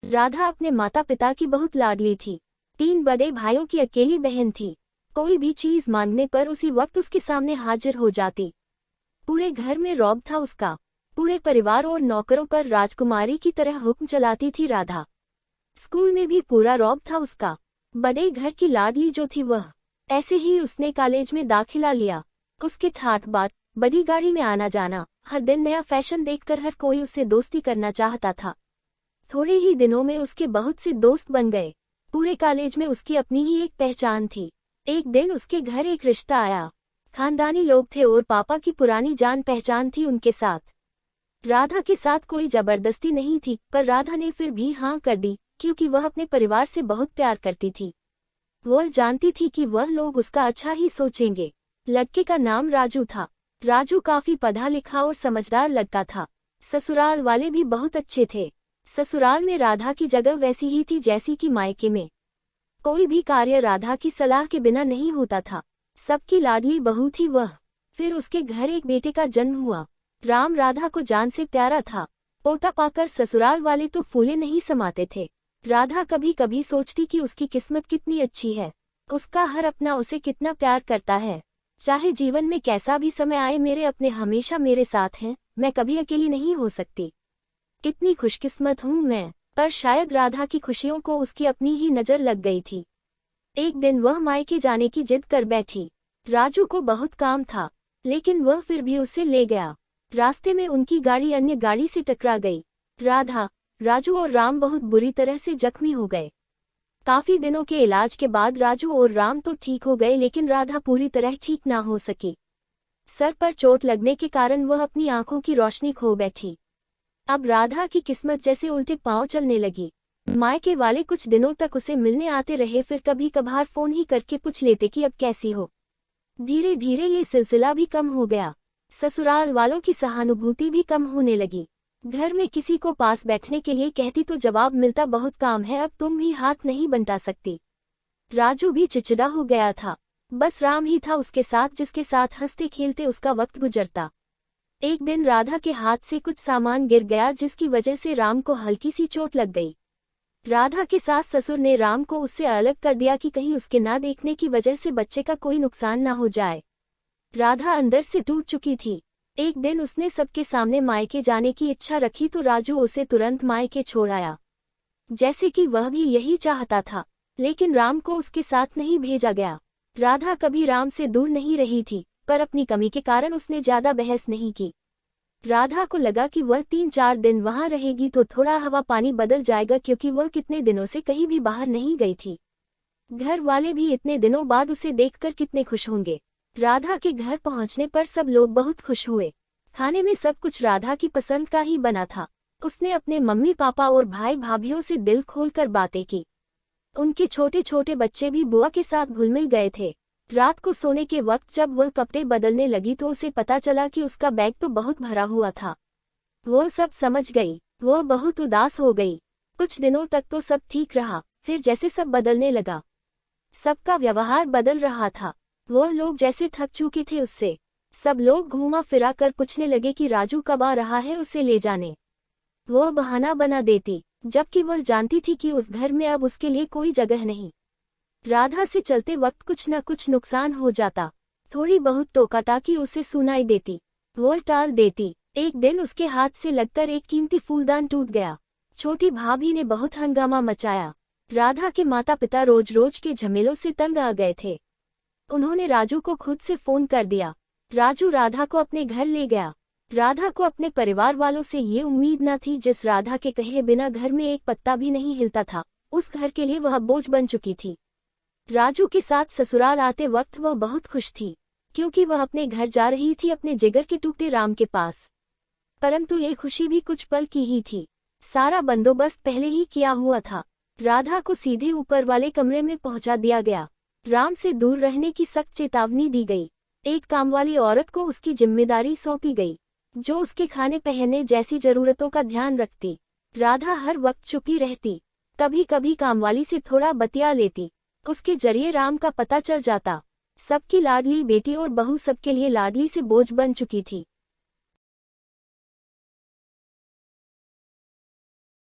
राधा अपने माता पिता की बहुत लाडली थी। 3 बड़े भाइयों की अकेली बहन थी। कोई भी चीज मांगने पर उसी वक्त उसके सामने हाजिर हो जाती। पूरे घर में रौब था उसका। पूरे परिवार और नौकरों पर राजकुमारी की तरह हुक्म चलाती थी राधा। स्कूल में भी पूरा रौब था उसका। बड़े घर की लाडली जो थी वह। ऐसे ही उसने कॉलेज में दाखिला लिया। उसके ठाठ बाट, बड़ी गाड़ी में आना जाना, हर दिन नया फैशन देखकर हर कोई उससे दोस्ती करना चाहता था। थोड़े ही दिनों में उसके बहुत से दोस्त बन गए। पूरे कॉलेज में उसकी अपनी ही एक पहचान थी। एक दिन उसके घर एक रिश्ता आया। खानदानी लोग थे और पापा की पुरानी जान पहचान थी उनके साथ। राधा के साथ कोई जबरदस्ती नहीं थी, पर राधा ने फिर भी हाँ कर दी, क्योंकि वह अपने परिवार से बहुत प्यार करती थी। वह जानती थी कि वह लोग उसका अच्छा ही सोचेंगे। लड़के का नाम राजू था। राजू काफी पढ़ा लिखा और समझदार लड़का था। ससुराल वाले भी बहुत अच्छे थे। ससुराल में राधा की जगह वैसी ही थी जैसी कि मायके में। कोई भी कार्य राधा की सलाह के बिना नहीं होता था। सबकी लाडली बहू थी वह। फिर उसके घर एक बेटे का जन्म हुआ। राम राधा को जान से प्यारा था। पोता पाकर ससुराल वाले तो फूले नहीं समाते थे। राधा कभी कभी सोचती कि उसकी किस्मत कितनी अच्छी है। उसका हर अपना उसे कितना प्यार करता है। चाहे जीवन में कैसा भी समय आए, मेरे अपने हमेशा मेरे साथ हैं। मैं कभी अकेली नहीं हो सकती। कितनी खुशकिस्मत हूँ मैं। पर शायद राधा की खुशियों को उसकी अपनी ही नजर लग गई थी। एक दिन वह मायके जाने की जिद कर बैठी। राजू को बहुत काम था, लेकिन वह फिर भी उसे ले गया। रास्ते में उनकी गाड़ी अन्य गाड़ी से टकरा गई। राधा, राजू और राम बहुत बुरी तरह से जख्मी हो गए। काफी दिनों के इलाज के बाद राजू और राम तो ठीक हो गए, लेकिन राधा पूरी तरह ठीक ना हो सकी। सर पर चोट लगने के कारण वह अपनी आंखों की रोशनी खो बैठी। अब राधा की किस्मत जैसे उल्टे पांव चलने लगी। मायके वाले कुछ दिनों तक उसे मिलने आते रहे, फिर कभी कभार फोन ही करके पूछ लेते कि अब कैसी हो। धीरे धीरे ये सिलसिला भी कम हो गया। ससुराल वालों की सहानुभूति भी कम होने लगी। घर में किसी को पास बैठने के लिए कहती तो जवाब मिलता, बहुत काम है, अब तुम भी हाथ नहीं बंटा सकती। राजू भी चिड़चिड़ा हो गया था। बस राम ही था उसके साथ, जिसके साथ हंसते खेलते उसका वक्त गुजरता। एक दिन राधा के हाथ से कुछ सामान गिर गया, जिसकी वजह से राम को हल्की सी चोट लग गई। राधा के सास ससुर ने राम को उससे अलग कर दिया कि कहीं उसके ना देखने की वजह से बच्चे का कोई नुकसान ना हो जाए। राधा अंदर से टूट चुकी थी। एक दिन उसने सबके सामने मायके जाने की इच्छा रखी तो राजू उसे तुरंत मायके छोड़ आया, जैसे कि वह भी यही चाहता था। लेकिन राम को उसके साथ नहीं भेजा गया। राधा कभी राम से दूर नहीं रही थी, पर अपनी कमी के कारण उसने ज्यादा बहस नहीं की। राधा को लगा कि वह 3-4 दिन वहां रहेगी तो थोड़ा हवा पानी बदल जाएगा, क्योंकि वह कितने दिनों से कहीं भी बाहर नहीं गई थी। घर वाले भी इतने दिनों बाद उसे देखकर कितने खुश होंगे। राधा के घर पहुंचने पर सब लोग बहुत खुश हुए। खाने में सब कुछ राधा की पसंद का ही बना था। उसने अपने मम्मी पापा और भाई भाभीयों से दिल खोलकर बातें की। उनके छोटे छोटे बच्चे भी बुआ के साथ घुल मिल गए थे। रात को सोने के वक्त जब वह कपड़े बदलने लगी तो उसे पता चला कि उसका बैग तो बहुत भरा हुआ था। वह सब समझ गई। वह बहुत उदास हो गई। कुछ दिनों तक तो सब ठीक रहा, फिर जैसे सब बदलने लगा। सबका व्यवहार बदल रहा था। वह लोग जैसे थक चुके थे उससे। सब लोग घूमा फिरा कर पूछने लगे कि राजू कब आ रहा है उसे ले जाने। वह बहाना बना देती, जबकि वह जानती थी कि उस घर में अब उसके लिए कोई जगह नहीं। राधा से चलते वक्त कुछ न कुछ नुकसान हो जाता। थोड़ी बहुत टोकाटाकी उसे सुनाई देती, वह टाल देती। एक दिन उसके हाथ से लगकर एक कीमती फूलदान टूट गया। छोटी भाभी ने बहुत हंगामा मचाया। राधा के माता पिता रोज रोज के झमेलों से तंग आ गए थे। उन्होंने राजू को खुद से फोन कर दिया। राजू राधा को अपने घर ले गया। राधा को अपने परिवार वालों से ये उम्मीद न थी। जिस राधा के कहे बिना घर में एक पत्ता भी नहीं हिलता था, उस घर के लिए वह बोझ बन चुकी थी। राजू के साथ ससुराल आते वक्त वह बहुत खुश थी, क्योंकि वह अपने घर जा रही थी, अपने जिगर के टुकड़े राम के पास। परंतु ये खुशी भी कुछ पल की ही थी। सारा बंदोबस्त पहले ही किया हुआ था। राधा को सीधे ऊपर वाले कमरे में पहुंचा दिया गया। राम से दूर रहने की सख्त चेतावनी दी गई। एक कामवाली औरत को उसकी जिम्मेदारी सौंपी गई, जो उसके खाने पहनने जैसी जरूरतों का ध्यान रखती। राधा हर वक्त चुपी रहती, कभी कभी कामवाली से थोड़ा बतिया लेती। उसके जरिए राम का पता चल जाता। सबकी लाडली बेटी और बहू सबके लिए लाडली से बोझ बन चुकी थी।